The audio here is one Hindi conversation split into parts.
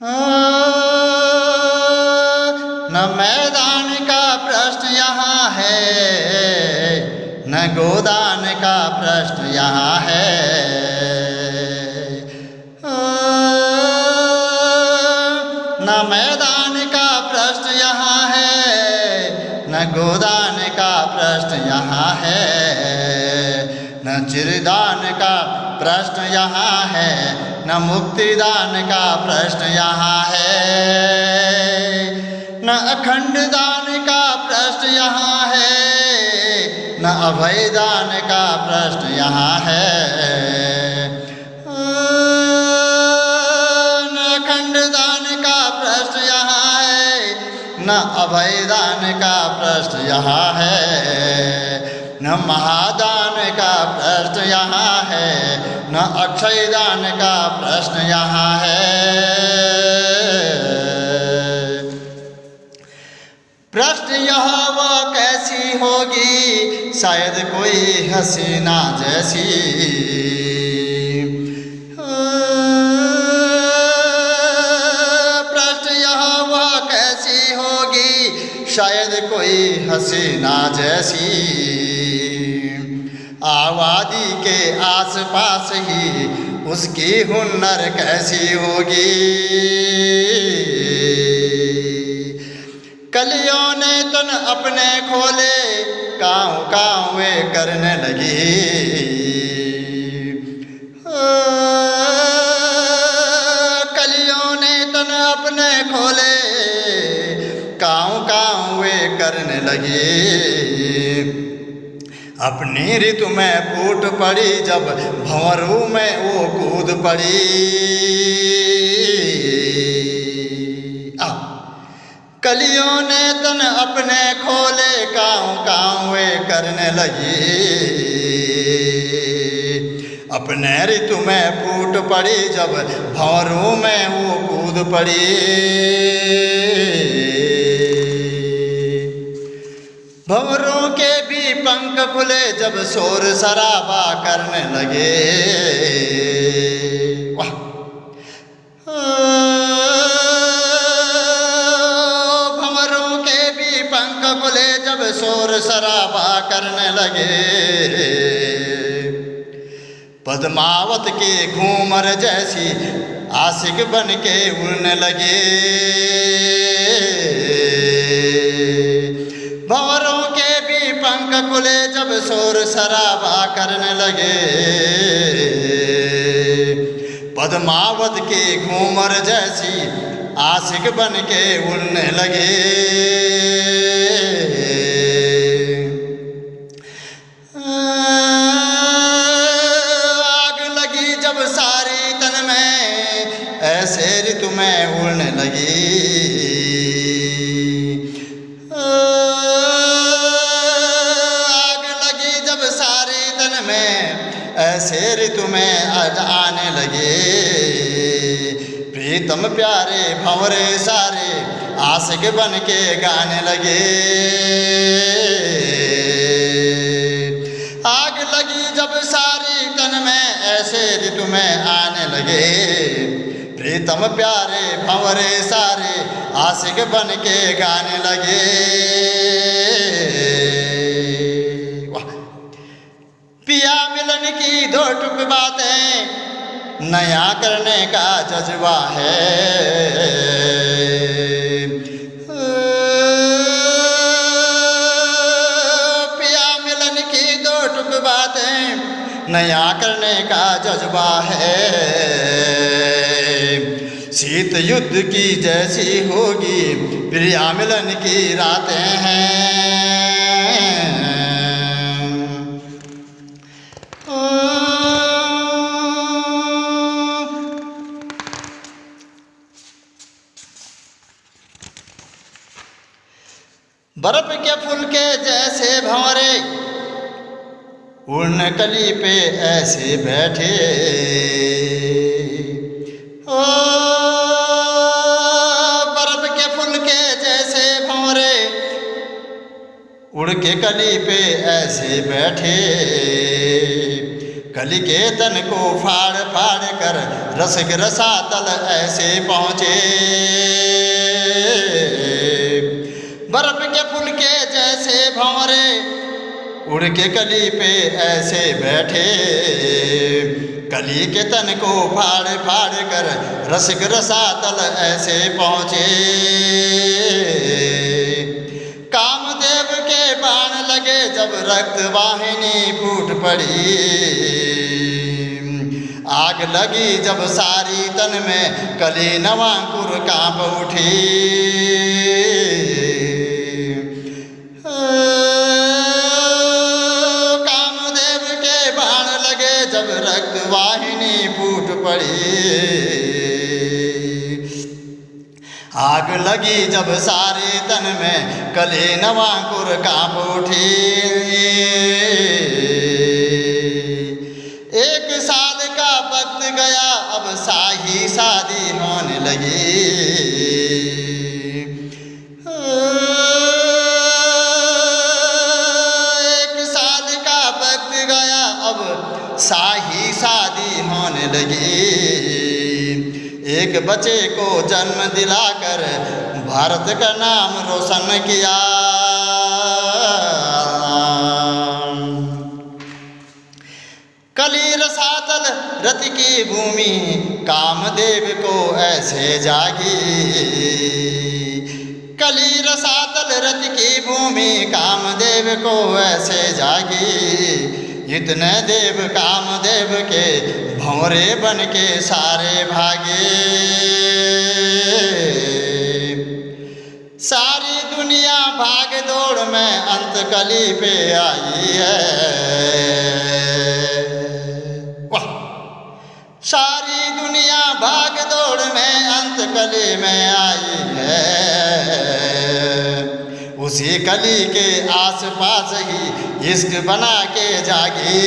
न मैदान का प्रश्न यहाँ है, न गोदान का प्रश्न यहाँ है। न मैदान का प्रश्न यहाँ है, न गोदान का प्रश्न यहाँ है। न चिरदान का प्रश्न यहाँ है, न मुक्तिदान का प्रश्न यहाँ है। न अखंड दान का प्रश्न यहाँ है, न अभयदान का प्रश्न यहाँ है। न अखंड दान का प्रश्न यहाँ है, न अभयदान का प्रश्न यहाँ है। न महादान का प्रश्न यहाँ है, न अक्षयदान का प्रश्न यहाँ है। प्रश्न यह वो कैसी होगी, शायद कोई हसीना जैसी। प्रश्न यह वो कैसी होगी, शायद कोई हसीना जैसी। आबादी के आसपास ही उसकी हुन्नर कैसी होगी। कलियों ने तन अपने खोले, काँव काँव वे करने लगी। कलियों ने तन अपने खोले, काँव काँव वे करने लगी। अपनी ऋतु में फूट पड़ी, जब भंवरू में वो कूद पड़ी। कलियों ने तन अपने खोले, काँव काँव वे करने लगी। अपने ऋतु में फूट पड़ी, जब भंवरू में वो कूद पड़ी। भंवरों के भी पंख खुले, जब शोर शराबा करने लगे। वाह! भंवरों के भी पंख खुले, जब शोर शराबा करने लगे। पद्मावत के घूमर जैसी आशिक बन के उड़ने लगे। भंवरों के भी पंख खुले, जब शोर शराबा करने लगे। पद्मावत के घूमर जैसी आशिक बन के उड़ने लगे। आग लगी जब सारी तन में, ऐसे ऋतु में उड़ने लगी। ऐसे ऋतु में आज आने लगे। प्रीतम प्यारे भंवरे सारे, आशिक बन के गाने लगे। आग लगी जब सारी तन में, ऐसे ऋतु में आने लगे। प्रीतम प्यारे भंवरे सारे, आशिक बन के गाने लगे। पिया मिलन की दो टुक बातें, नया करने का जज्बा है। पिया मिलन की दो टुक बातें, नया करने का जज्बा है। शीत युद्ध की जैसी होगी, प्रिया मिलन की रातें हैं। बर्फ के फूल के जैसे भंवरे, उड़न कली पे ऐसे बैठे। ओ बर्फ के फूल के जैसे भंवरे, उड़ के कली पे ऐसे बैठे। कली के तन को फाड़ फाड़ कर रसिक रसातल ऐसे पहुँचे। बर्फ के फूल के जैसे भंवरे उड़ के कली पे ऐसे बैठे। कली के तन को फाड़ फाड़ कर रसिक रसातल ऐसे पहुँचे। कामदेव के बाण लगे जब रक्त वाहिनी फूट पड़ी। आग लगी जब सारी तन में कली नवांकुर कांप उठी। कामदेव के बाण लगे जब रक्त वाहिनी फूट पड़ी। आग लगी जब सारे तन में कली नवांकुर कांप उठी। 1 साल का वक्त गया अब शाही शादी होने लगी। 1 साल का वक्त गया अब शाही शादी होने लगी। एक बच्चे को जन्म दिलाकर भारत का नाम रोशन किया। कली रसातल रति की भूमि कामदेव को ऐसे जागी। कली रसातल रति की भूमि कामदेव को ऐसे जागी। इतने देव कामदेव के भंवरे बन के सारे भागे। सारी दुनिया भाग दौड़ में अंत कली पे आई है। वाह! सारी दुनिया भाग दौड़ में अंत कली में आई है। उसी कली के आस पास ही इश्क बना के जागी।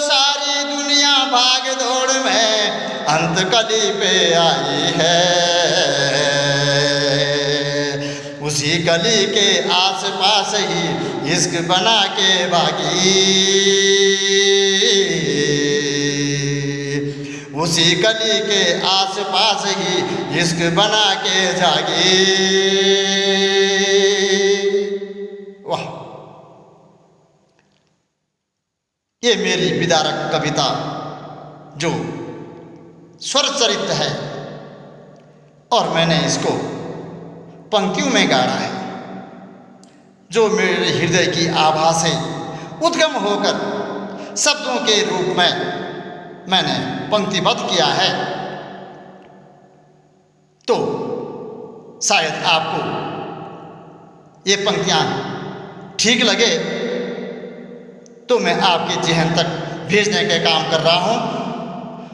सारी दुनिया भाग दौड़ में अंत कली पे आई है। उसी कली के आस पास ही इश्क बना के भागी। उसी कली के आस पास ही इश्क बना के जागी। वाह! ये मेरी विदारक कविता जो स्वर चरित है और मैंने इसको पंक्तियों में गाड़ा है, जो मेरे हृदय की आभा से उद्गम होकर शब्दों के रूप में मैंने पंक्तिबद्ध किया है। तो शायद आपको ये पंक्तियाँ ठीक लगे तो मैं आपके ज़हन तक भेजने का काम कर रहा हूँ।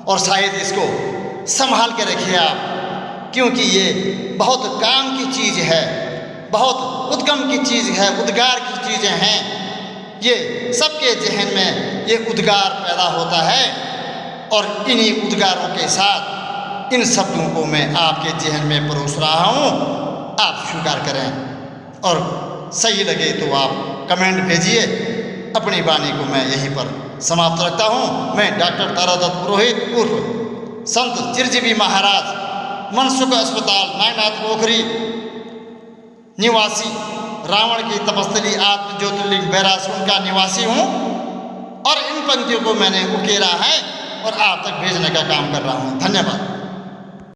और शायद इसको संभाल के रखिए आप, क्योंकि ये बहुत काम की चीज़ है, बहुत उद्गम की चीज़ है, उद्गार की चीज़ें हैं। ये सबके ज़हन में ये उद्गार पैदा होता है और इन्हीं उद्गारों के साथ इन शब्दों को मैं आपके ज़हन में परोस रहा हूँ। आप स्वीकार करें और सही लगे तो आप कमेंट भेजिए। अपनी वाणी को मैं यहीं पर समाप्त रखता हूँ। मैं डॉक्टर तारादत्त पुरोहित उर्फ संत चिरजीवी महाराज मनसुख अस्पताल नागनाथ पोखरी निवासी, रावण की तपस्थली आत्म ज्योतिर्लिंग बैरासपुर का निवासी हूँ और इन पंक्तियों को मैंने उकेरा है और आप तक भेजने का काम कर रहा हूँ। धन्यवाद।